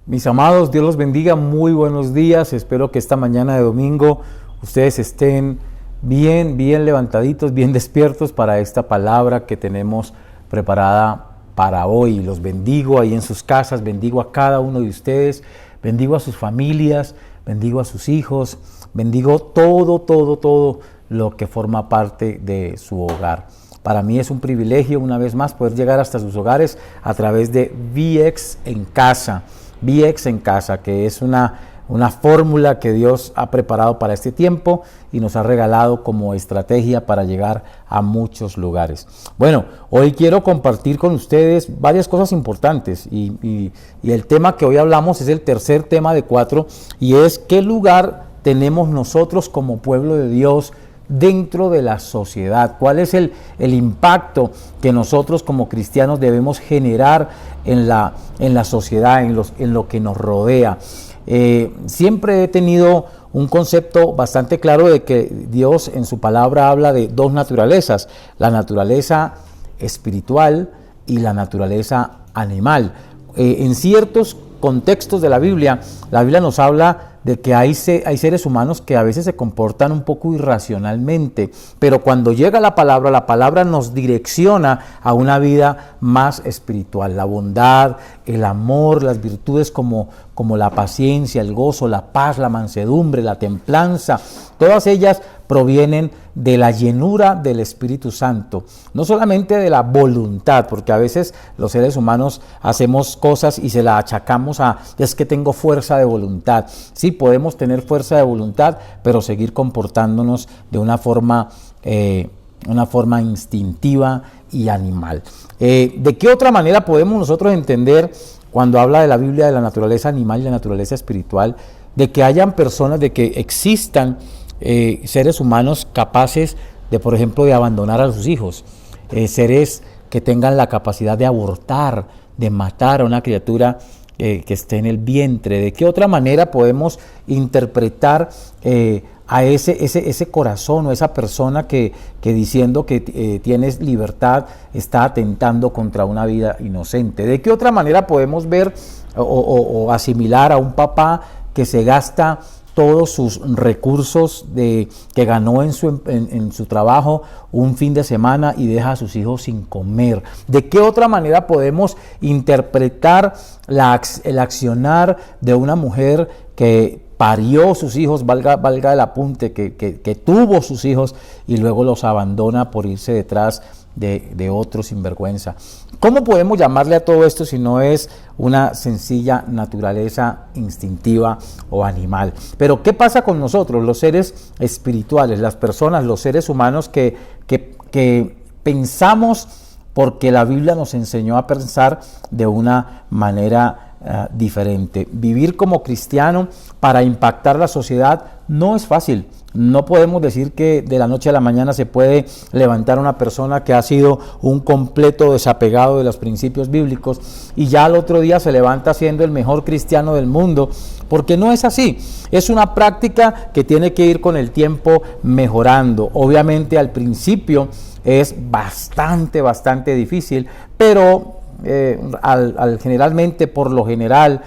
Mis amados, Dios los bendiga, muy buenos días. Espero que esta mañana de domingo ustedes estén bien levantaditos, bien despiertos para esta palabra que tenemos preparada para hoy. Los bendigo ahí en sus casas, bendigo a cada uno de ustedes, bendigo a sus familias, bendigo a sus hijos, bendigo todo lo que forma parte de su hogar. Para mí es un privilegio una vez más poder llegar hasta sus hogares a través de VX en Casa. VX en Casa, que es una fórmula que Dios ha preparado para este tiempo y nos ha regalado como estrategia para llegar a muchos lugares. Bueno, hoy quiero compartir con ustedes varias cosas importantes y el tema que hoy hablamos es el tercer tema de 4 y es ¿qué lugar tenemos nosotros como pueblo de Dios dentro de la sociedad? ¿Cuál es el impacto que nosotros como cristianos debemos generar en la sociedad, en lo que nos rodea? Siempre he tenido un concepto bastante claro de que Dios en su palabra habla de dos naturalezas, la naturaleza espiritual y la naturaleza animal. En ciertos contextos de la Biblia nos habla de que hay seres humanos que a veces se comportan un poco irracionalmente, pero cuando llega la palabra nos direcciona a una vida más espiritual. La bondad, el amor, las virtudes como la paciencia, el gozo, la paz, la mansedumbre, la templanza, todas ellas provienen de la llenura del Espíritu Santo, no solamente de la voluntad, porque a veces los seres humanos hacemos cosas y se la achacamos a, es que tengo fuerza de voluntad. Sí, podemos tener fuerza de voluntad, pero seguir comportándonos de una forma instintiva y animal. ¿De qué otra manera podemos nosotros entender, cuando habla de la Biblia de la naturaleza animal y la naturaleza espiritual, de que hayan personas, de que existan seres humanos capaces de, por ejemplo, de abandonar a sus hijos, seres que tengan la capacidad de abortar, de matar a una criatura que esté en el vientre? ¿De qué otra manera podemos interpretar a ese corazón o esa persona que diciendo que tienes libertad está atentando contra una vida inocente? ¿De qué otra manera podemos ver o asimilar a un papá que se gasta todos sus recursos que ganó en su trabajo un fin de semana y deja a sus hijos sin comer? ¿De qué otra manera podemos interpretar el accionar de una mujer que parió sus hijos, valga el apunte, que tuvo sus hijos y luego los abandona por irse detrás de otro sinvergüenza? ¿Cómo podemos llamarle a todo esto si no es una sencilla naturaleza instintiva o animal? Pero ¿qué pasa con nosotros, los seres espirituales, las personas, los seres humanos que pensamos porque la Biblia nos enseñó a pensar de una manera diferente? Vivir como cristiano para impactar la sociedad no es fácil. No podemos decir que de la noche a la mañana se puede levantar una persona que ha sido un completo desapegado de los principios bíblicos y ya al otro día se levanta siendo el mejor cristiano del mundo, porque no es así. Es una práctica que tiene que ir con el tiempo mejorando. Obviamente al principio es bastante difícil, pero generalmente, por lo general,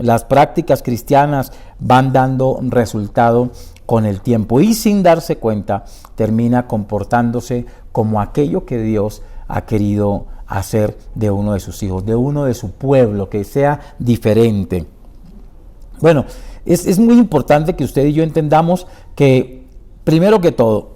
las prácticas cristianas van dando resultado con el tiempo y sin darse cuenta termina comportándose como aquello que Dios ha querido hacer de uno de sus hijos, de uno de su pueblo, que sea diferente. Bueno, es muy importante que usted y yo entendamos que, primero que todo,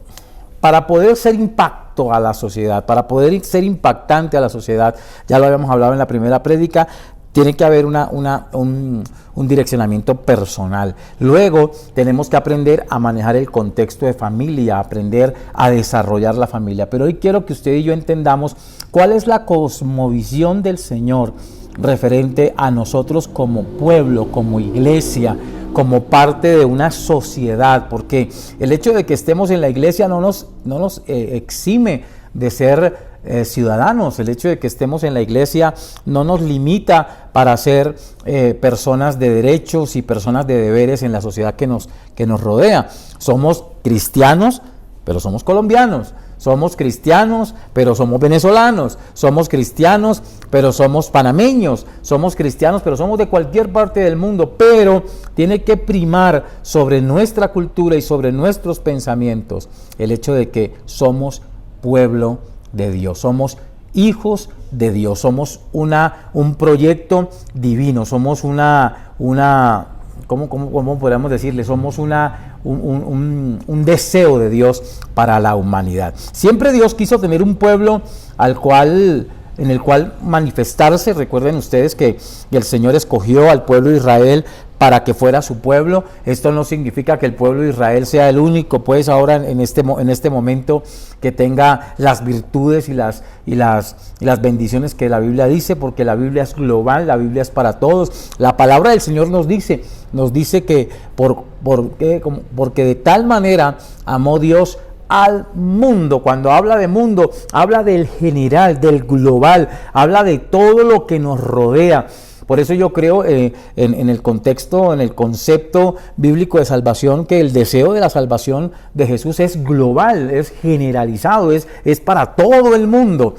para poder ser impacto a la sociedad, para poder ser impactante a la sociedad, ya lo habíamos hablado en la primera prédica, tiene que haber un direccionamiento personal. Luego tenemos que aprender a manejar el contexto de familia, aprender a desarrollar la familia. Pero hoy quiero que usted y yo entendamos cuál es la cosmovisión del Señor referente a nosotros como pueblo, como iglesia, como parte de una sociedad, porque el hecho de que estemos en la iglesia no nos exime de ser ciudadanos. El hecho de que estemos en la iglesia no nos limita para ser personas de derechos y personas de deberes en la sociedad que nos rodea. Somos cristianos, pero somos colombianos. Somos cristianos, pero somos venezolanos. Somos cristianos, pero somos panameños. Somos cristianos, pero somos de cualquier parte del mundo. Pero tiene que primar sobre nuestra cultura y sobre nuestros pensamientos el hecho de que somos pueblo de Dios. Somos hijos de Dios. Somos un proyecto divino. Somos ¿cómo podríamos decirle? Somos un deseo de Dios para la humanidad. Siempre Dios quiso tener un pueblo en el cual manifestarse. Recuerden ustedes que el Señor escogió al pueblo de Israel para que fuera su pueblo. Esto no significa que el pueblo de Israel sea el único, pues ahora en este momento que tenga las virtudes y las bendiciones que la Biblia dice, porque la Biblia es global, la Biblia es para todos. La palabra del Señor nos dice que porque de tal manera amó Dios al mundo. Cuando habla de mundo, habla del general, del global, habla de todo lo que nos rodea. Por eso yo creo en el contexto, en el concepto bíblico de salvación, que el deseo de la salvación de Jesús es global, es generalizado, es para todo el mundo.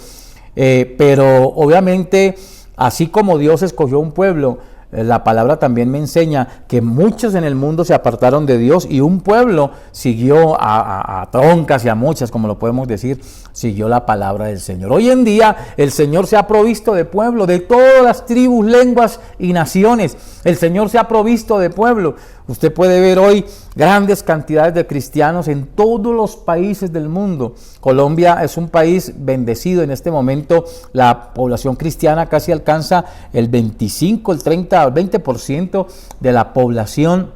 Pero obviamente, así como Dios escogió un pueblo, la palabra también me enseña que muchos en el mundo se apartaron de Dios y un pueblo siguió a troncas y a muchas, como lo podemos decir, siguió la palabra del Señor. Hoy en día el Señor se ha provisto de pueblo, de todas las tribus, lenguas y naciones. El Señor se ha provisto de pueblo. Usted puede ver hoy grandes cantidades de cristianos en todos los países del mundo. Colombia es un país bendecido. En este momento la población cristiana casi alcanza el 25, el 30, el 20% de la población.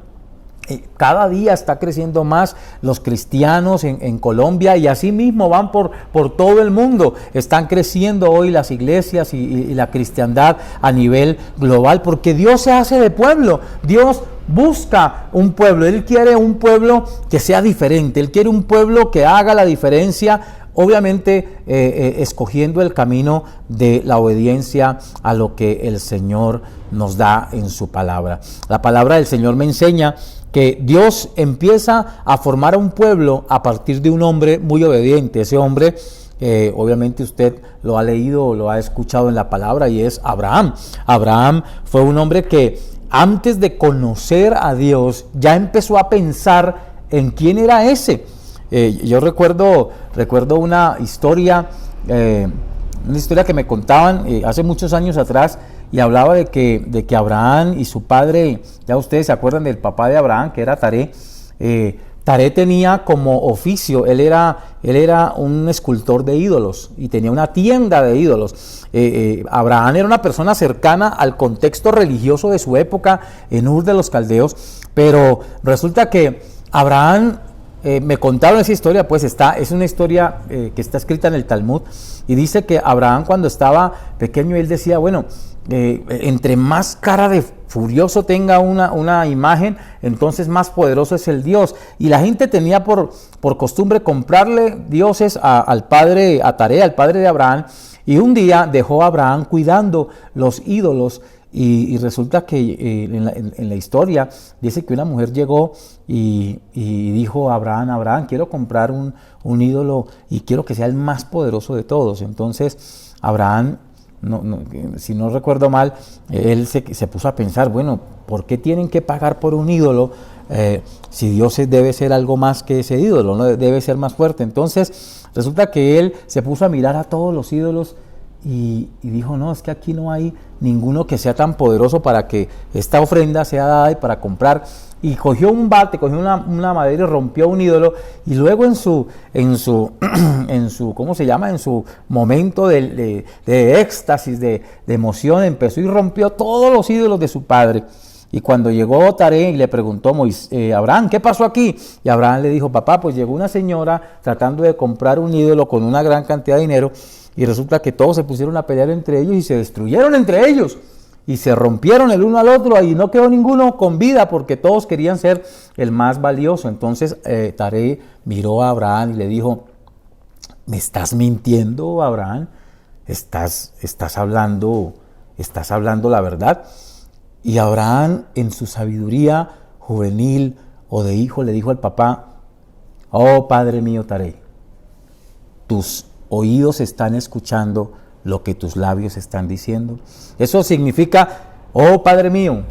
Cada día está creciendo más los cristianos en Colombia, y así mismo van por todo el mundo. Están creciendo hoy las iglesias y la cristiandad a nivel global, porque Dios se hace de pueblo. Dios busca un pueblo. Él quiere un pueblo que sea diferente. Él quiere un pueblo que haga la diferencia, obviamente escogiendo el camino de la obediencia a lo que el Señor nos da en su palabra. La palabra del Señor me enseña que Dios empieza a formar a un pueblo a partir de un hombre muy obediente. Ese hombre, obviamente usted lo ha leído o lo ha escuchado en la palabra, y es Abraham. Abraham fue un hombre que antes de conocer a Dios ya empezó a pensar en quién era ese. Yo recuerdo una historia que me contaban hace muchos años atrás, y hablaba de que Abraham y su padre, ya ustedes se acuerdan del papá de Abraham, que era Taré. Taré tenía como oficio, él era un escultor de ídolos y tenía una tienda de ídolos. Abraham era una persona cercana al contexto religioso de su época en Ur de los Caldeos, pero resulta que Abraham, me contaron esa historia, pues es una historia que está escrita en el Talmud, y dice que Abraham, cuando estaba pequeño, él decía, bueno, entre más cara de furioso tenga una imagen, entonces más poderoso es el Dios. Y la gente tenía por costumbre comprarle dioses al padre, a Taré, al padre de Abraham, y un día dejó a Abraham cuidando los ídolos. Y resulta que en la historia dice que una mujer llegó y dijo a Abraham, quiero comprar un ídolo y quiero que sea el más poderoso de todos. Entonces Abraham, si no recuerdo mal, él se puso a pensar, bueno, ¿por qué tienen que pagar por un ídolo si Dios debe ser algo más que ese ídolo, no debe ser más fuerte? Entonces resulta que él se puso a mirar a todos los ídolos y dijo, no, es que aquí no hay ninguno que sea tan poderoso para que esta ofrenda sea dada y para comprar. Y cogió un bate, cogió una madera y rompió un ídolo, y luego en su ¿cómo se llama? En su momento de éxtasis, de emoción, empezó y rompió todos los ídolos de su padre. Y cuando llegó Taré y le preguntó Abraham, ¿qué pasó aquí? Y Abraham le dijo, papá, pues llegó una señora tratando de comprar un ídolo con una gran cantidad de dinero, y resulta que todos se pusieron a pelear entre ellos y se destruyeron entre ellos. Y se rompieron el uno al otro, y no quedó ninguno con vida porque todos querían ser el más valioso. Entonces Taré miró a Abraham y le dijo, ¿me estás mintiendo, Abraham? ¿Estás hablando la verdad? Y Abraham, en su sabiduría juvenil o de hijo, le dijo al papá, oh padre mío Taré, tus oídos están escuchando lo que tus labios están diciendo. Eso significa, oh Padre mío,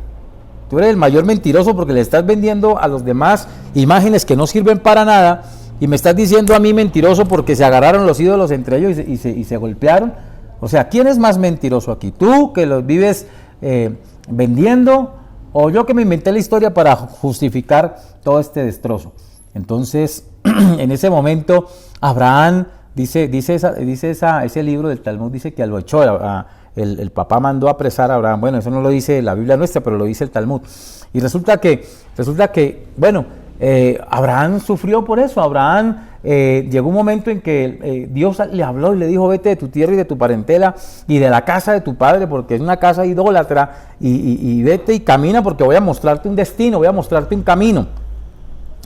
tú eres el mayor mentiroso porque le estás vendiendo a los demás imágenes que no sirven para nada y me estás diciendo a mí mentiroso porque se agarraron los ídolos entre ellos y se golpearon. O sea, ¿quién es más mentiroso aquí? ¿Tú que los vives vendiendo o yo que me inventé la historia para justificar todo este destrozo? Entonces, en ese momento, Abraham, dice ese libro del Talmud, dice que lo echó, el papá mandó a apresar a Abraham. Bueno, eso no lo dice la Biblia nuestra, pero lo dice el Talmud. Y resulta que bueno, Abraham sufrió por eso. Abraham llegó un momento en que Dios le habló y le dijo: vete de tu tierra y de tu parentela y de la casa de tu padre, porque es una casa idólatra, y vete y camina porque voy a mostrarte un destino, voy a mostrarte un camino.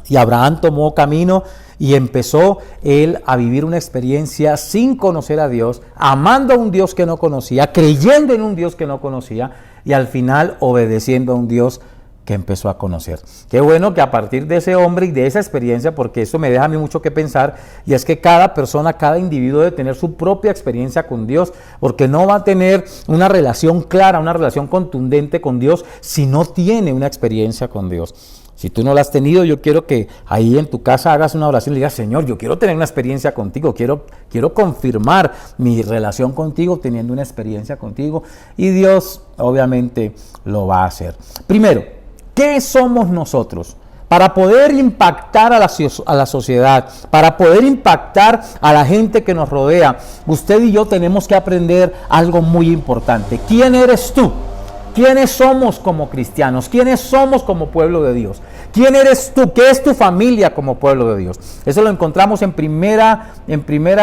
Y Abraham tomó camino y empezó él a vivir una experiencia sin conocer a Dios, amando a un Dios que no conocía, creyendo en un Dios que no conocía y al final obedeciendo a un Dios que empezó a conocer. Qué bueno que a partir de ese hombre y de esa experiencia, porque eso me deja a mí mucho que pensar, y es que cada persona, cada individuo debe tener su propia experiencia con Dios, porque no va a tener una relación clara, una relación contundente con Dios si no tiene una experiencia con Dios. Si tú no la has tenido, yo quiero que ahí en tu casa hagas una oración y le digas: Señor, yo quiero tener una experiencia contigo, quiero confirmar mi relación contigo teniendo una experiencia contigo, y Dios obviamente lo va a hacer. Primero, ¿qué somos nosotros? Para poder impactar a la sociedad, para poder impactar a la gente que nos rodea, usted y yo tenemos que aprender algo muy importante. ¿Quién eres tú? ¿Quiénes somos como cristianos? ¿Quiénes somos como pueblo de Dios? ¿Quién eres tú? ¿Qué es tu familia como pueblo de Dios? Eso lo encontramos en primera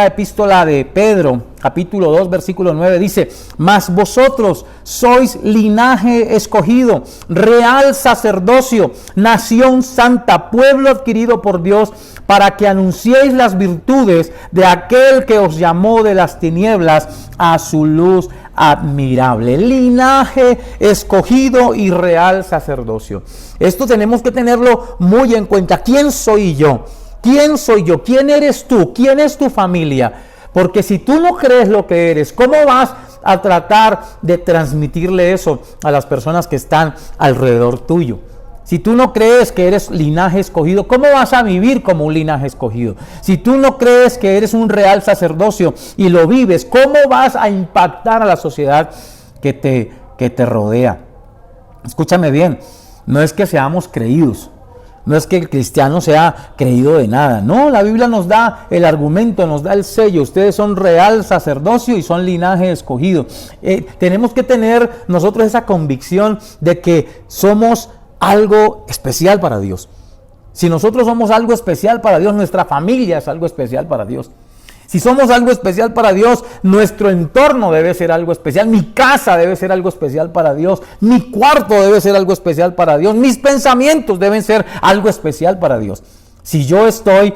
epístola de Pedro, capítulo 2, versículo 9. Dice: mas vosotros sois linaje escogido, real sacerdocio, nación santa, pueblo adquirido por Dios, para que anunciéis las virtudes de aquel que os llamó de las tinieblas a su luz admirable. Linaje escogido y real sacerdocio. Esto tenemos que tenerlo muy en cuenta. ¿Quién soy yo? ¿Quién soy yo? ¿Quién eres tú? ¿Quién es tu familia? Porque si tú no crees lo que eres, ¿cómo vas a tratar de transmitirle eso a las personas que están alrededor tuyo? Si tú no crees que eres linaje escogido, ¿cómo vas a vivir como un linaje escogido? Si tú no crees que eres un real sacerdocio y lo vives, ¿cómo vas a impactar a la sociedad que te rodea? Escúchame bien, no es que seamos creídos, no es que el cristiano sea creído de nada. No, la Biblia nos da el argumento, nos da el sello. Ustedes son real sacerdocio y son linaje escogido. Tenemos que tener nosotros esa convicción de que somos algo especial para Dios. Si nosotros somos algo especial para Dios, nuestra familia es algo especial para Dios. Si somos algo especial para Dios, nuestro entorno debe ser algo especial, mi casa debe ser algo especial para Dios, mi cuarto debe ser algo especial para Dios, mis pensamientos deben ser algo especial para Dios. Si yo estoy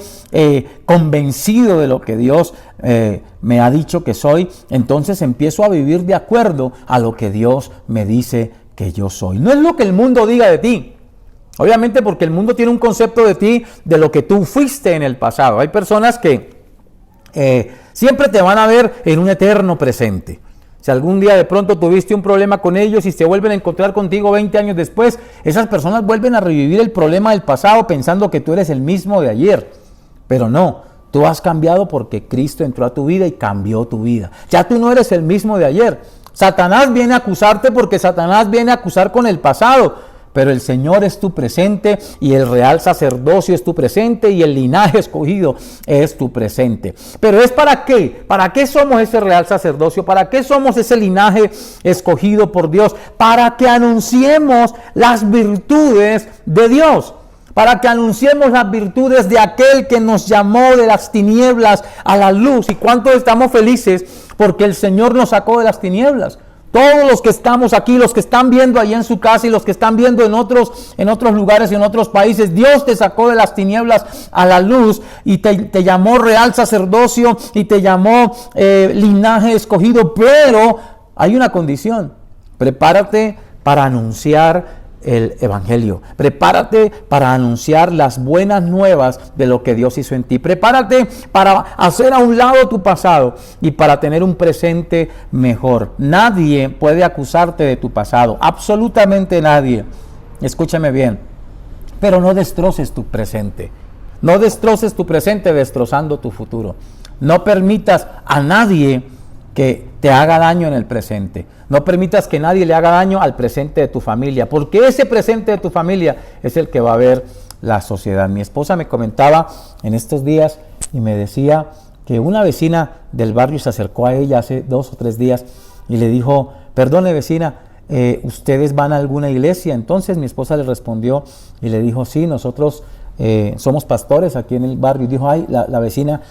convencido de lo que Dios me ha dicho que soy, entonces empiezo a vivir de acuerdo a lo que Dios me dice que yo soy. No es lo que el mundo diga de ti. Obviamente, porque el mundo tiene un concepto de ti, de lo que tú fuiste en el pasado. Hay personas que siempre te van a ver en un eterno presente. Si algún día de pronto tuviste un problema con ellos y se vuelven a encontrar contigo 20 años después, esas personas vuelven a revivir el problema del pasado pensando que tú eres el mismo de ayer. Pero no, tú has cambiado porque Cristo entró a tu vida y cambió tu vida. Ya tú no eres el mismo de ayer. Satanás viene a acusarte porque Satanás viene a acusar con el pasado, pero el Señor es tu presente y el real sacerdocio es tu presente y el linaje escogido es tu presente. Pero ¿es para qué? ¿Para qué somos ese real sacerdocio? ¿Para qué somos ese linaje escogido por Dios? Para que anunciemos las virtudes de Dios. Para que anunciemos las virtudes de aquel que nos llamó de las tinieblas a la luz. ¿Y cuántos estamos felices porque el Señor nos sacó de las tinieblas? Todos los que estamos aquí, los que están viendo allá en su casa y los que están viendo en otros lugares y en otros países, Dios te sacó de las tinieblas a la luz y te llamó real sacerdocio y te llamó linaje escogido. Pero hay una condición: prepárate para anunciar el evangelio. Prepárate para anunciar las buenas nuevas de lo que Dios hizo en ti. Prepárate para hacer a un lado tu pasado y para tener un presente mejor. Nadie puede acusarte de tu pasado, absolutamente nadie. Escúchame bien, pero no destroces tu presente. No destroces tu presente destrozando tu futuro. No permitas a nadie que te haga daño en el presente. No permitas que nadie le haga daño al presente de tu familia, porque ese presente de tu familia es el que va a ver la sociedad. Mi esposa me comentaba en estos días y me decía que una vecina del barrio se acercó a ella hace 2 o 3 días y le dijo: perdone vecina, ¿ustedes van a alguna iglesia? Entonces mi esposa le respondió y le dijo: sí, nosotros somos pastores aquí en el barrio. Y dijo: ay, la vecina,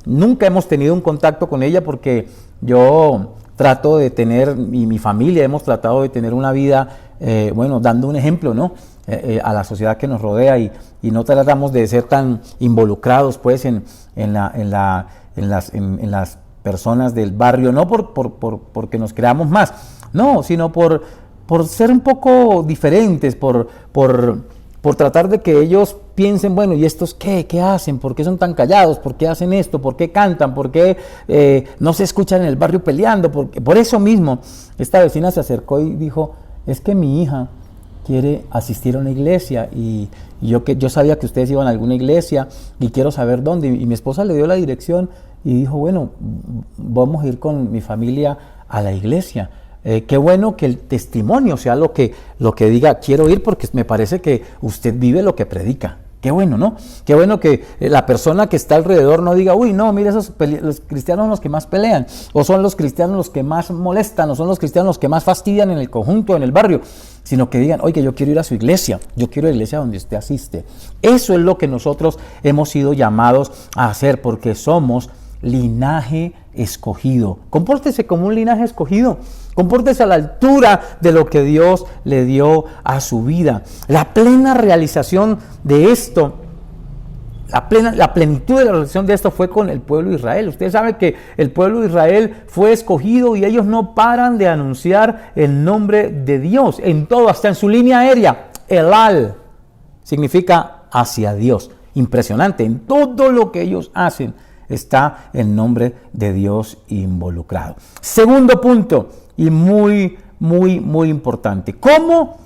nunca hemos tenido un contacto con ella porque yo trato de tener, y mi familia hemos tratado de tener una vida, dando un ejemplo, ¿no? A la sociedad que nos rodea y no tratamos de ser tan involucrados pues en las personas del barrio, no porque nos creamos más, no, sino por ser un poco diferentes, por tratar de que ellos piensen: bueno, ¿y estos qué hacen? ¿Por qué son tan callados? ¿Por qué hacen esto? ¿Por qué cantan? ¿Por qué no se escuchan en el barrio peleando? Por eso mismo, esta vecina se acercó y dijo: es que mi hija quiere asistir a una iglesia y yo sabía que ustedes iban a alguna iglesia y quiero saber dónde. Y mi esposa le dio la dirección y dijo: bueno, vamos a ir con mi familia a la iglesia. Qué bueno que el testimonio sea lo que diga: quiero ir porque me parece que usted vive lo que predica. Qué bueno, ¿no? Qué bueno que la persona que está alrededor no diga: uy, no, mira, los cristianos son los que más pelean, o son los cristianos los que más molestan, o son los cristianos los que más fastidian en el conjunto, en el barrio, sino que digan: oye, yo quiero ir a su iglesia, yo quiero ir a la iglesia donde usted asiste. Eso es lo que nosotros hemos sido llamados a hacer, porque somos linaje escogido. Compórtese como un linaje escogido. Compórtese a la altura de lo que Dios le dio a su vida. La plena realización de esto, la plenitud de la realización de esto fue con el pueblo de Israel. Usted sabe que el pueblo de Israel fue escogido y ellos no paran de anunciar el nombre de Dios en todo, hasta en su línea aérea. Elal significa hacia Dios. Impresionante. En todo lo que ellos hacen está el nombre de Dios involucrado. Segundo punto, y muy, muy, muy importante: ¿cómo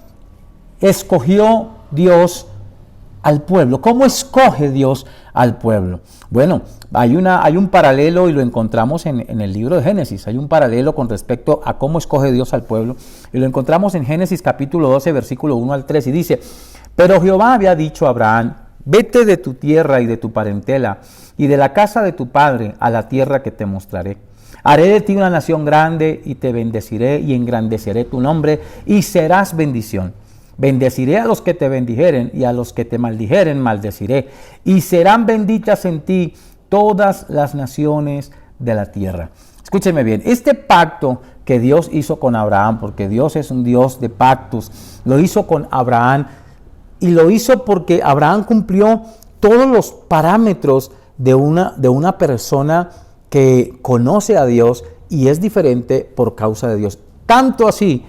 escogió Dios al pueblo? ¿Cómo escoge Dios al pueblo? Bueno, hay un paralelo y lo encontramos en el libro de Génesis. Hay un paralelo con respecto a cómo escoge Dios al pueblo y lo encontramos en Génesis capítulo 12, versículo 1 al 3, y dice: pero Jehová había dicho a Abraham: vete de tu tierra y de tu parentela y de la casa de tu padre a la tierra que te mostraré. Haré de ti una nación grande y te bendeciré y engrandeceré tu nombre y serás bendición. Bendeciré a los que te bendijeren y a los que te maldijeren maldeciré. Y serán benditas en ti todas las naciones de la tierra. Escúcheme bien, este pacto que Dios hizo con Abraham, porque Dios es un Dios de pactos, lo hizo con Abraham y lo hizo porque Abraham cumplió todos los parámetros de una persona que conoce a Dios y es diferente por causa de Dios. Tanto así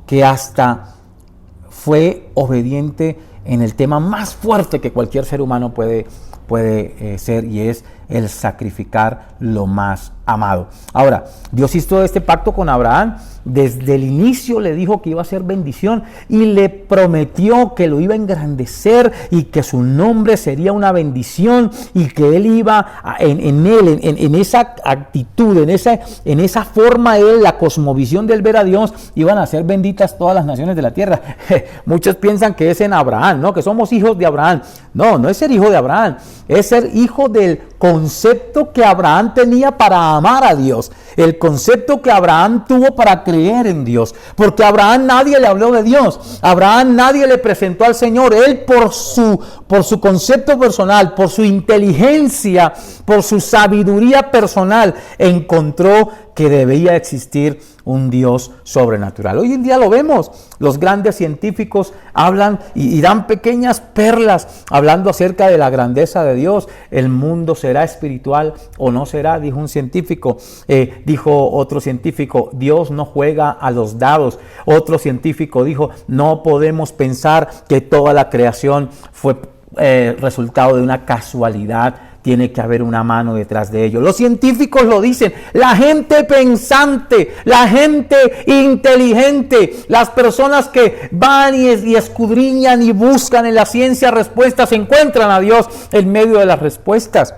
que hasta fue obediente en el tema más fuerte que cualquier ser humano puede ser, y es el sacrificar lo más amado. Ahora, Dios hizo este pacto con Abraham. Desde el inicio le dijo que iba a ser bendición y le prometió que lo iba a engrandecer y que su nombre sería una bendición y que él iba en esa actitud, en esa forma, la cosmovisión del ver a Dios, iban a ser benditas todas las naciones de la tierra. Muchos piensan que es en Abraham, ¿no? Que somos hijos de Abraham. No, no es ser hijo de Abraham, es ser hijo del concepto que Abraham tenía para amar a Dios, el concepto que Abraham tuvo para creer en Dios, porque a Abraham nadie le habló de Dios, a Abraham nadie le presentó al Señor. Él por su concepto personal, por su inteligencia, por su sabiduría personal, encontró que debía existir un Dios sobrenatural. Hoy en día lo vemos, los grandes científicos hablan y dan pequeñas perlas hablando acerca de la grandeza de Dios. El mundo será espiritual o no será, dijo un científico, dijo otro científico, Dios no juega a los dados. Otro científico dijo, no podemos pensar que toda la creación fue resultado de una casualidad. Tiene que haber una mano detrás de ello. Los científicos lo dicen. La gente pensante, la gente inteligente, las personas que van y escudriñan y buscan en la ciencia respuestas, encuentran a Dios en medio de las respuestas.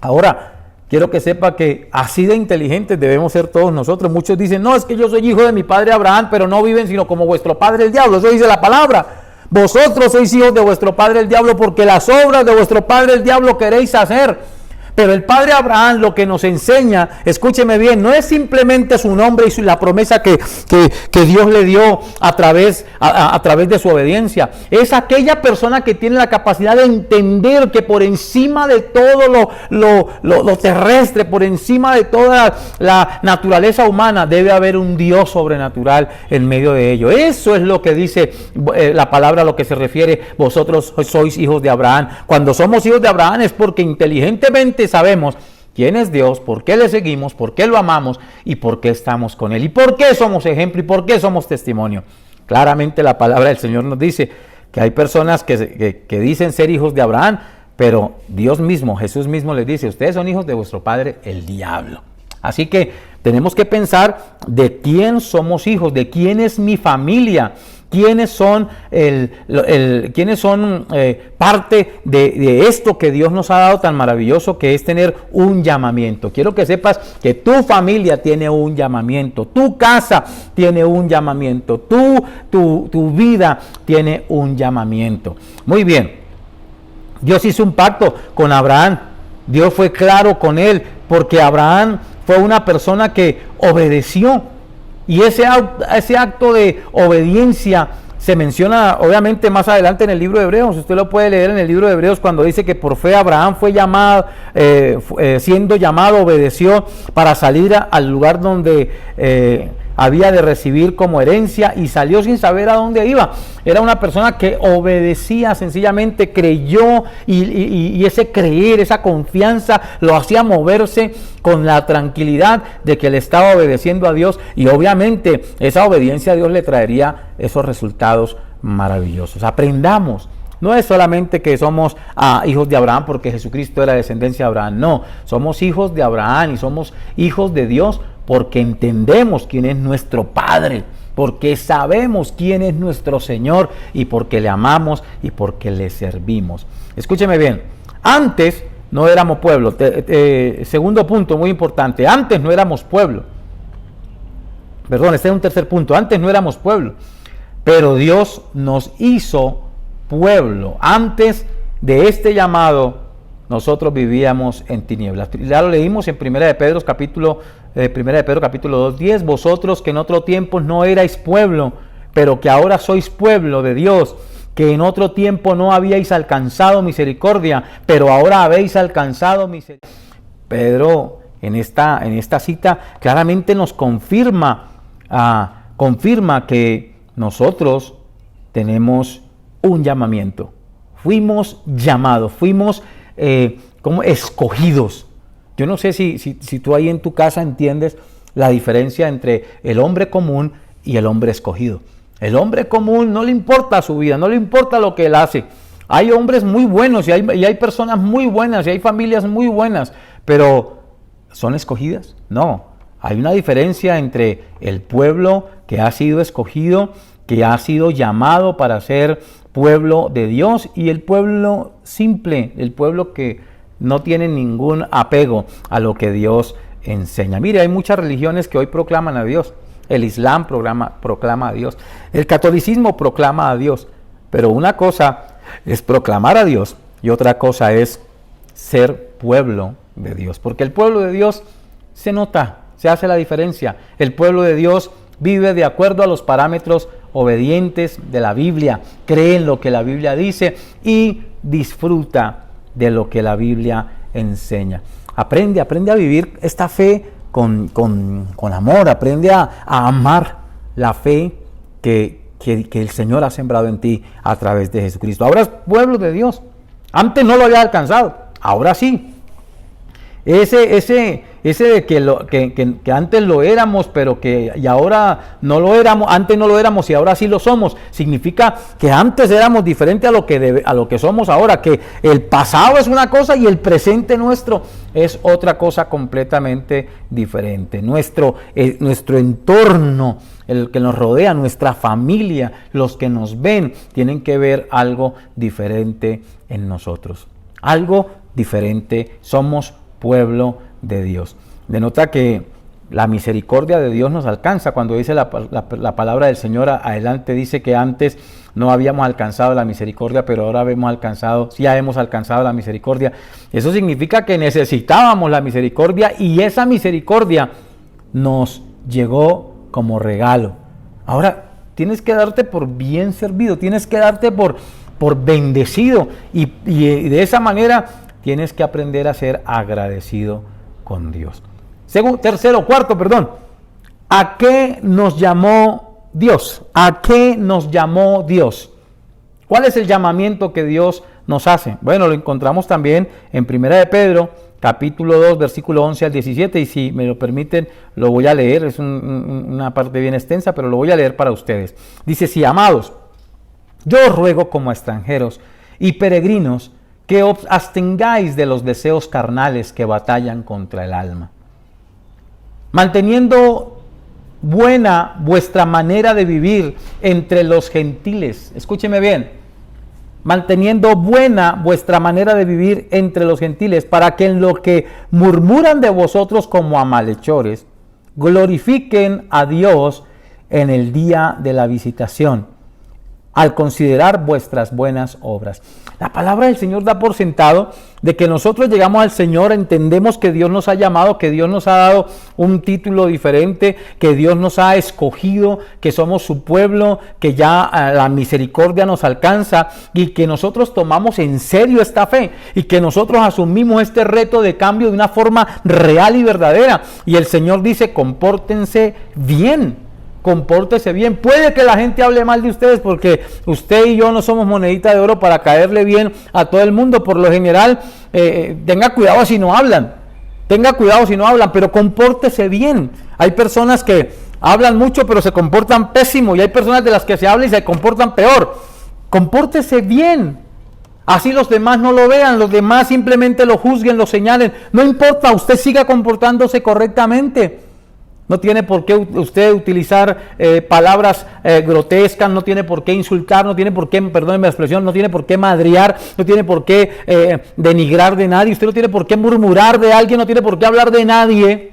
Ahora, quiero que sepa que así de inteligentes debemos ser todos nosotros. Muchos dicen, no, es que yo soy hijo de mi padre Abraham, pero no viven sino como vuestro padre el diablo. Eso dice la palabra. Vosotros sois hijos de vuestro padre el diablo, porque las obras de vuestro padre el diablo queréis hacer. Pero el padre Abraham lo que nos enseña, escúcheme bien, no es simplemente su nombre y la promesa que Dios le dio a través de su obediencia. Es aquella persona que tiene la capacidad de entender que por encima de todo lo terrestre, por encima de toda la naturaleza humana, debe haber un Dios sobrenatural en medio de ello. Eso es lo que dice la palabra, a lo que se refiere, vosotros sois hijos de Abraham. Cuando somos hijos de Abraham es porque inteligentemente sabemos quién es Dios, por qué le seguimos, por qué lo amamos y por qué estamos con Él y por qué somos ejemplo y por qué somos testimonio. Claramente la palabra del Señor nos dice que hay personas que dicen ser hijos de Abraham, pero Dios mismo, Jesús mismo les dice, ustedes son hijos de vuestro padre el diablo. Así que tenemos que pensar de quién somos hijos, de quién es mi familia, quiénes son parte de esto que Dios nos ha dado tan maravilloso, que es tener un llamamiento. Quiero que sepas que tu familia tiene un llamamiento, tu casa tiene un llamamiento, tu vida tiene un llamamiento. Muy bien, Dios hizo un pacto con Abraham, Dios fue claro con él, porque Abraham fue una persona que obedeció. Y ese acto de obediencia se menciona obviamente más adelante en el libro de Hebreos. Usted lo puede leer en el libro de Hebreos cuando dice que por fe Abraham fue llamado, siendo llamado, obedeció para salir al lugar donde había de recibir como herencia y salió sin saber a dónde iba. Era una persona que obedecía, sencillamente creyó y ese creer, esa confianza lo hacía moverse con la tranquilidad de que le estaba obedeciendo a Dios, y obviamente esa obediencia a Dios le traería esos resultados maravillosos. Aprendamos. No es solamente que somos hijos de Abraham porque Jesucristo era descendencia de Abraham, no, somos hijos de Abraham y somos hijos de Dios porque entendemos quién es nuestro Padre, porque sabemos quién es nuestro Señor y porque le amamos y porque le servimos. Escúcheme bien, antes no éramos pueblo. Segundo punto muy importante, antes no éramos pueblo. Perdón, este es un tercer punto, antes no éramos pueblo, pero Dios nos hizo pueblo. Antes de este llamado, nosotros vivíamos en tinieblas. Ya lo leímos en 1 de Pedro capítulo 2:10, vosotros que en otro tiempo no erais pueblo, pero que ahora sois pueblo de Dios, que en otro tiempo no habíais alcanzado misericordia, pero ahora habéis alcanzado misericordia. Pedro en esta cita claramente nos confirma que nosotros tenemos un llamamiento. Fuimos llamados, fuimos como escogidos. Yo no sé si tú ahí en tu casa entiendes la diferencia entre el hombre común y el hombre escogido. El hombre común no le importa su vida, no le importa lo que él hace. Hay hombres muy buenos y hay personas muy buenas y hay familias muy buenas, pero ¿son escogidas? No. Hay una diferencia entre el pueblo que ha sido escogido, que ha sido llamado para ser pueblo de Dios, y el pueblo simple, el pueblo que no tiene ningún apego a lo que Dios enseña. Mire, hay muchas religiones que hoy proclaman a Dios. El Islam proclama a Dios. El catolicismo proclama a Dios. Pero una cosa es proclamar a Dios y otra cosa es ser pueblo de Dios. Porque el pueblo de Dios se nota, se hace la diferencia. El pueblo de Dios vive de acuerdo a los parámetros obedientes de la Biblia, cree en lo que la Biblia dice y disfruta de lo que la Biblia enseña. Aprende a vivir esta fe con amor, aprende a amar la fe que el Señor ha sembrado en ti a través de Jesucristo. Ahora es pueblo de Dios. Antes no lo había alcanzado, ahora sí. Ese de que antes lo éramos, pero y ahora no lo éramos, antes no lo éramos y ahora sí lo somos, significa que antes éramos diferentes a lo que somos ahora, que el pasado es una cosa y el presente nuestro es otra cosa completamente diferente. Nuestro entorno, el que nos rodea, nuestra familia, los que nos ven, tienen que ver algo diferente en nosotros. Algo diferente, somos pueblo de Dios. Denota que la misericordia de Dios nos alcanza. Cuando dice la palabra del Señor adelante, dice que antes no habíamos alcanzado la misericordia, pero ahora ya hemos alcanzado la misericordia. Eso significa que necesitábamos la misericordia y esa misericordia nos llegó como regalo. Ahora tienes que darte por bien servido, tienes que darte por bendecido y de esa manera tienes que aprender a ser agradecido con Dios. Cuarto, ¿a qué nos llamó Dios? ¿A qué nos llamó Dios? ¿Cuál es el llamamiento que Dios nos hace? Bueno, lo encontramos también en 1 de Pedro, capítulo 2, versículo 11 al 17, y si me lo permiten, lo voy a leer. Es una parte bien extensa, pero lo voy a leer para ustedes. Dice: sí, amados, yo os ruego como extranjeros y peregrinos que os abstengáis de los deseos carnales que batallan contra el alma, manteniendo buena vuestra manera de vivir entre los gentiles. Escúcheme bien, manteniendo buena vuestra manera de vivir entre los gentiles, para que en lo que murmuran de vosotros como a malhechores, glorifiquen a Dios en el día de la visitación, al considerar vuestras buenas obras. La palabra del Señor da por sentado de que nosotros llegamos al Señor, entendemos que Dios nos ha llamado, que Dios nos ha dado un título diferente, que Dios nos ha escogido, que somos su pueblo, que ya la misericordia nos alcanza y que nosotros tomamos en serio esta fe y que nosotros asumimos este reto de cambio de una forma real y verdadera. Y el Señor dice: compórtense bien. Compórtese bien. Puede que la gente hable mal de ustedes, porque usted y yo no somos monedita de oro para caerle bien a todo el mundo. Por lo general, tenga cuidado si no hablan. Pero compórtese bien. Hay personas que hablan mucho pero se comportan pésimo, y hay personas de las que se habla y se comportan peor. Compórtese bien. Así los demás no lo vean, los demás simplemente lo juzguen, lo señalen. No importa, usted siga comportándose correctamente. No tiene por qué usted utilizar palabras grotescas, no tiene por qué insultar, no tiene por qué, perdónenme la expresión, no tiene por qué madrear, no tiene por qué denigrar de nadie, usted no tiene por qué murmurar de alguien, no tiene por qué hablar de nadie.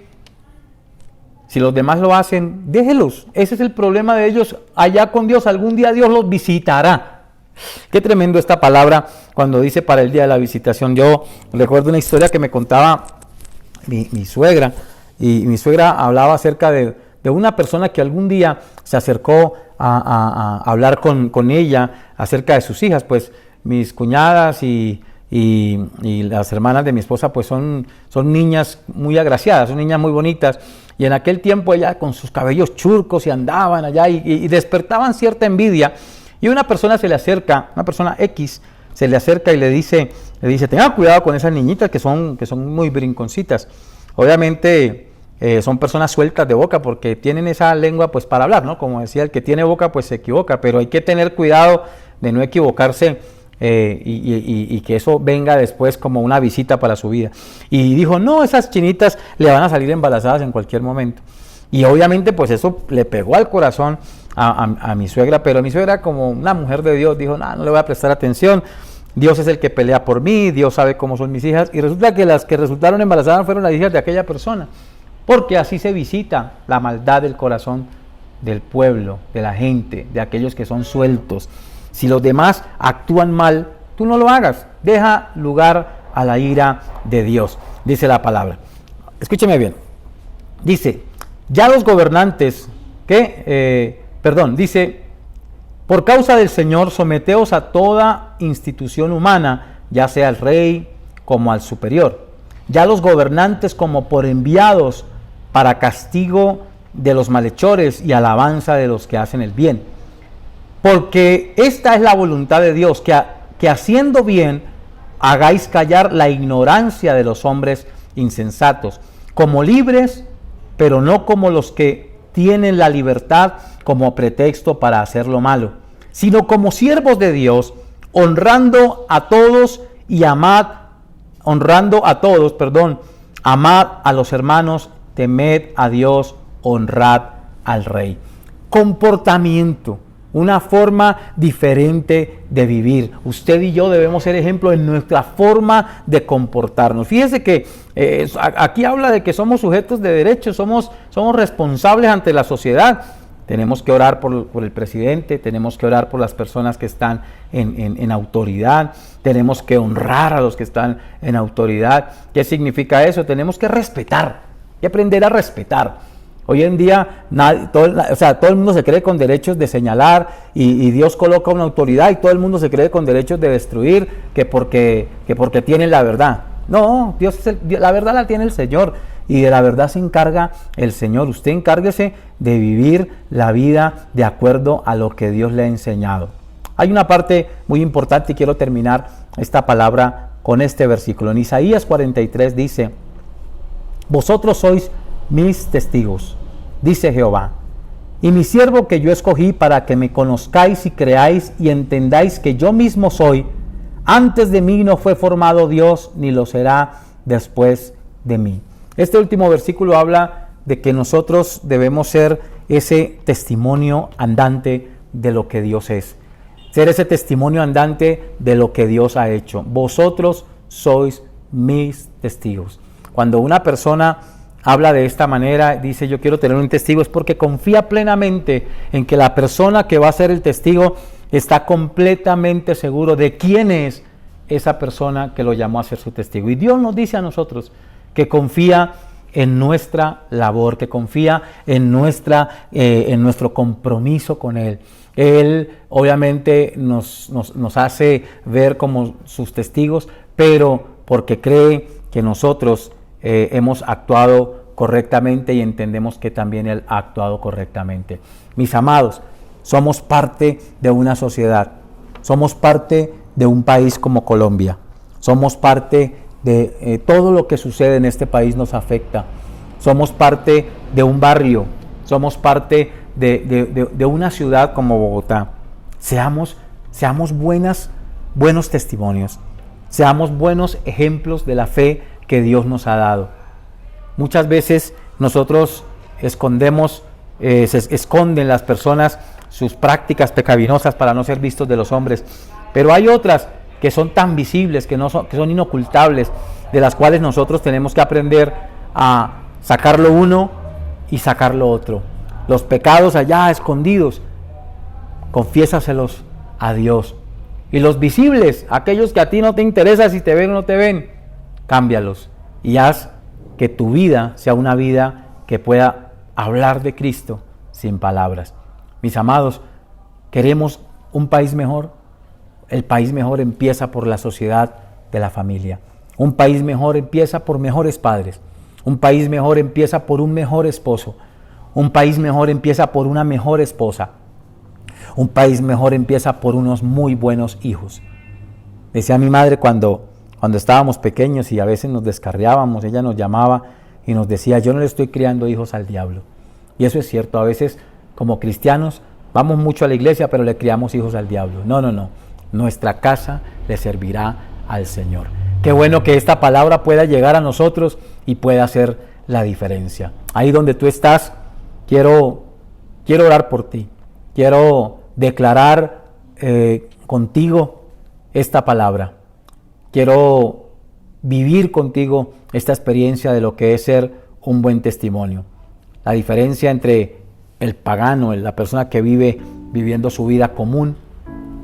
Si los demás lo hacen, déjelos. Ese es el problema de ellos allá con Dios. Algún día Dios los visitará. Qué tremendo esta palabra cuando dice para el día de la visitación. Yo recuerdo una historia que me contaba mi suegra. Y mi suegra hablaba acerca de una persona que algún día se acercó a hablar con ella acerca de sus hijas. Pues mis cuñadas y las hermanas de mi esposa pues son niñas muy agraciadas, son niñas muy bonitas. Y en aquel tiempo ella con sus cabellos churcos y andaban allá y despertaban cierta envidia. Y una persona se le acerca, una persona X, se le acerca y le dice, tenga cuidado con esas niñitas que son muy brinconcitas. Obviamente son personas sueltas de boca porque tienen esa lengua pues para hablar, ¿no? Como decía, el que tiene boca pues se equivoca, pero hay que tener cuidado de no equivocarse y que eso venga después como una visita para su vida. Y dijo: no, esas chinitas le van a salir embarazadas en cualquier momento. Y obviamente pues eso le pegó al corazón a mi suegra, pero mi suegra, como una mujer de Dios, dijo: no le voy a prestar atención. Dios es el que pelea por mí, Dios sabe cómo son mis hijas. Y resulta que las que resultaron embarazadas fueron las hijas de aquella persona. Porque así se visita la maldad del corazón del pueblo, de la gente, de aquellos que son sueltos. Si los demás actúan mal, tú no lo hagas. Deja lugar a la ira de Dios, dice la palabra. Escúcheme bien. Dice: ya los gobernantes, dice: por causa del Señor, someteos a toda institución humana, ya sea al rey como al superior. Ya los gobernantes como por enviados para castigo de los malhechores y alabanza de los que hacen el bien. Porque esta es la voluntad de Dios, que haciendo bien hagáis callar la ignorancia de los hombres insensatos, como libres, pero no como los que tienen la libertad como pretexto para hacer lo malo, sino como siervos de Dios, honrando a todos, amad a los hermanos, temed a Dios, honrad al Rey. Comportamiento, una forma diferente de vivir. Usted y yo debemos ser ejemplo en nuestra forma de comportarnos. Fíjese que aquí habla de que somos sujetos de derechos, somos responsables ante la sociedad. Tenemos que orar por el presidente, tenemos que orar por las personas que están en autoridad, tenemos que honrar a los que están en autoridad. ¿Qué significa eso? Tenemos que respetar y aprender a respetar. Hoy en día todo el mundo se cree con derechos de señalar y Dios coloca una autoridad y todo el mundo se cree con derechos de destruir que porque tienen la verdad. No, la verdad la tiene el Señor y de la verdad se encarga el Señor. Usted encárguese de vivir la vida de acuerdo a lo que Dios le ha enseñado. Hay una parte muy importante y quiero terminar esta palabra con este versículo. En Isaías 43 dice: vosotros sois mis testigos, dice Jehová, y mi siervo que yo escogí para que me conozcáis y creáis y entendáis que yo mismo soy. Antes de mí no fue formado Dios, ni lo será después de mí. Este último versículo habla de que nosotros debemos ser ese testimonio andante de lo que Dios es. Ser ese testimonio andante de lo que Dios ha hecho. Vosotros sois mis testigos. Cuando una persona habla de esta manera, dice yo quiero tener un testigo, es porque confía plenamente en que la persona que va a ser el testigo está completamente seguro de quién es esa persona que lo llamó a ser su testigo. Y Dios nos dice a nosotros que confía en nuestra labor, que confía en nuestro compromiso con Él. Él obviamente nos hace ver como sus testigos, pero porque cree que nosotros hemos actuado correctamente y entendemos que también Él ha actuado correctamente. Mis amados, somos parte de una sociedad, somos parte de un país como Colombia, somos parte de todo lo que sucede en este país nos afecta, somos parte de un barrio, somos parte de una ciudad como Bogotá. Seamos buenos testimonios, seamos buenos ejemplos de la fe que Dios nos ha dado. Muchas veces nosotros se esconden las personas sus prácticas pecaminosas para no ser vistos de los hombres, pero hay otras que son tan visibles, que son inocultables, de las cuales nosotros tenemos que aprender a sacarlo uno y sacarlo otro. Los pecados allá escondidos, confiésaselos a Dios. Y los visibles, aquellos que a ti no te interesa si te ven o no te ven, cámbialos y haz que tu vida sea una vida que pueda hablar de Cristo sin palabras. Mis amados, ¿queremos un país mejor? El país mejor empieza por la sociedad de la familia. Un país mejor empieza por mejores padres. Un país mejor empieza por un mejor esposo. Un país mejor empieza por una mejor esposa. Un país mejor empieza por unos muy buenos hijos. Decía mi madre cuando estábamos pequeños y a veces nos descarriábamos, ella nos llamaba y nos decía: yo no le estoy criando hijos al diablo. Y eso es cierto, a veces como cristianos vamos mucho a la iglesia, pero le criamos hijos al diablo. No. Nuestra casa le servirá al Señor. Qué bueno que esta palabra pueda llegar a nosotros y pueda hacer la diferencia. Ahí donde tú estás, quiero orar por ti. Quiero declarar contigo esta palabra. Quiero vivir contigo esta experiencia de lo que es ser un buen testimonio. La diferencia entre el pagano, la persona que vive viviendo su vida común,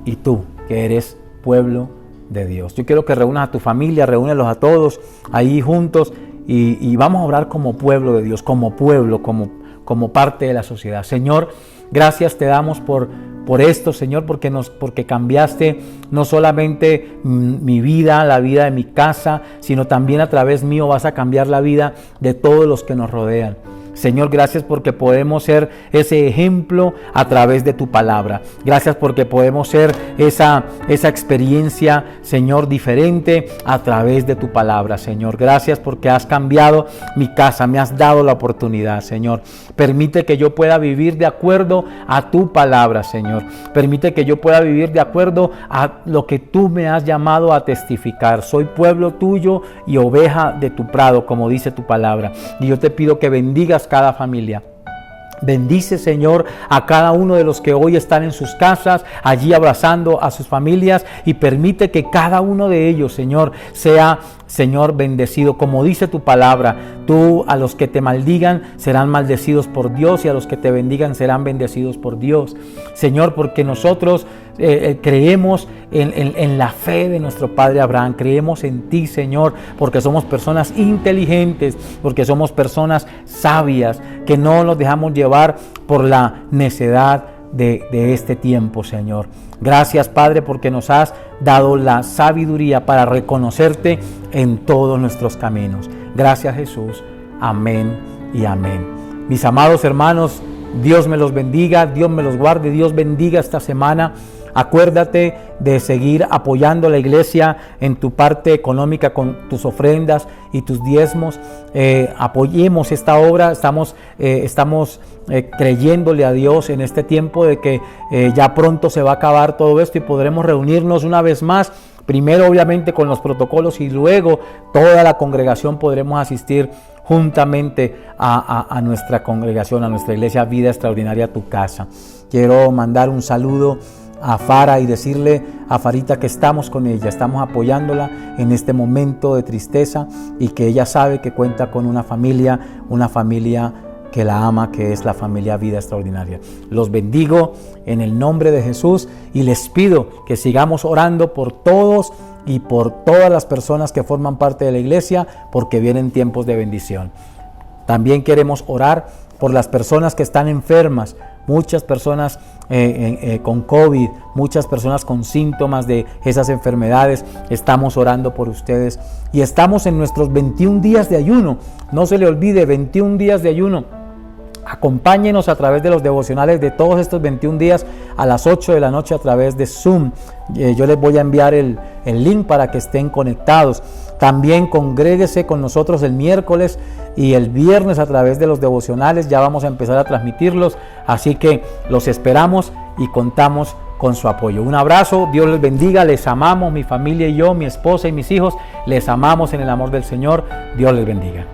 y tú, que eres pueblo de Dios. Yo quiero que reúnas a tu familia, reúnelos a todos ahí juntos y vamos a orar como pueblo de Dios, como pueblo, como parte de la sociedad. Señor, gracias te damos por esto, Señor, porque cambiaste no solamente mi vida, la vida de mi casa, sino también a través mío vas a cambiar la vida de todos los que nos rodean. Señor, gracias porque podemos ser ese ejemplo a través de tu palabra. Gracias porque podemos ser esa experiencia, Señor, diferente a través de tu palabra, Señor. Gracias porque has cambiado mi casa, me has dado la oportunidad, Señor. Permite que yo pueda vivir de acuerdo a tu palabra, Señor. Permite que yo pueda vivir de acuerdo a lo que tú me has llamado a testificar. Soy pueblo tuyo y oveja de tu prado, como dice tu palabra. Y yo te pido que bendigas cada familia. Bendice, Señor, a cada uno de los que hoy están en sus casas, allí abrazando a sus familias, y permite que cada uno de ellos, Señor, sea, Señor, bendecido. Como dice tu palabra, tú a los que te maldigan serán maldecidos por Dios, y a los que te bendigan serán bendecidos por Dios. Señor, porque nosotros creemos en la fe de nuestro Padre Abraham, creemos en ti, Señor, porque somos personas inteligentes, porque somos personas sabias, que no nos dejamos llevar por la necedad de este tiempo, Señor. Gracias, Padre, porque nos has dado la sabiduría para reconocerte en todos nuestros caminos. Gracias, Jesús. Amén y amén. Mis amados hermanos, Dios me los bendiga, Dios me los guarde, Dios bendiga esta semana. Acuérdate de seguir apoyando a la iglesia en tu parte económica con tus ofrendas y tus diezmos. Apoyemos esta obra. Estamos creyéndole a Dios en este tiempo de que ya pronto se va a acabar todo esto y podremos reunirnos una vez más. Primero, obviamente, con los protocolos, y luego toda la congregación podremos asistir juntamente a nuestra congregación, a nuestra iglesia Vida Extraordinaria, tu casa. Quiero mandar un saludo a Fara y decirle a Farita que estamos con ella, estamos apoyándola en este momento de tristeza, y que ella sabe que cuenta con una familia que la ama, que es la familia Vida Extraordinaria. Los bendigo en el nombre de Jesús y les pido que sigamos orando por todos y por todas las personas que forman parte de la iglesia, porque vienen tiempos de bendición. También queremos orar por las personas que están enfermas, muchas personas con COVID, muchas personas con síntomas de esas enfermedades. Estamos orando por ustedes y estamos en nuestros 21 días de ayuno. No se le olvide, 21 días de ayuno. Acompáñenos a través de los devocionales de todos estos 21 días a las 8 de la noche a través de Zoom. Yo les voy a enviar el link para que estén conectados. También congréguese con nosotros el miércoles y el viernes a través de los devocionales. Ya vamos a empezar a transmitirlos, así que los esperamos y contamos con su apoyo. Un abrazo, Dios les bendiga, les amamos, mi familia y yo, mi esposa y mis hijos, les amamos en el amor del Señor. Dios les bendiga.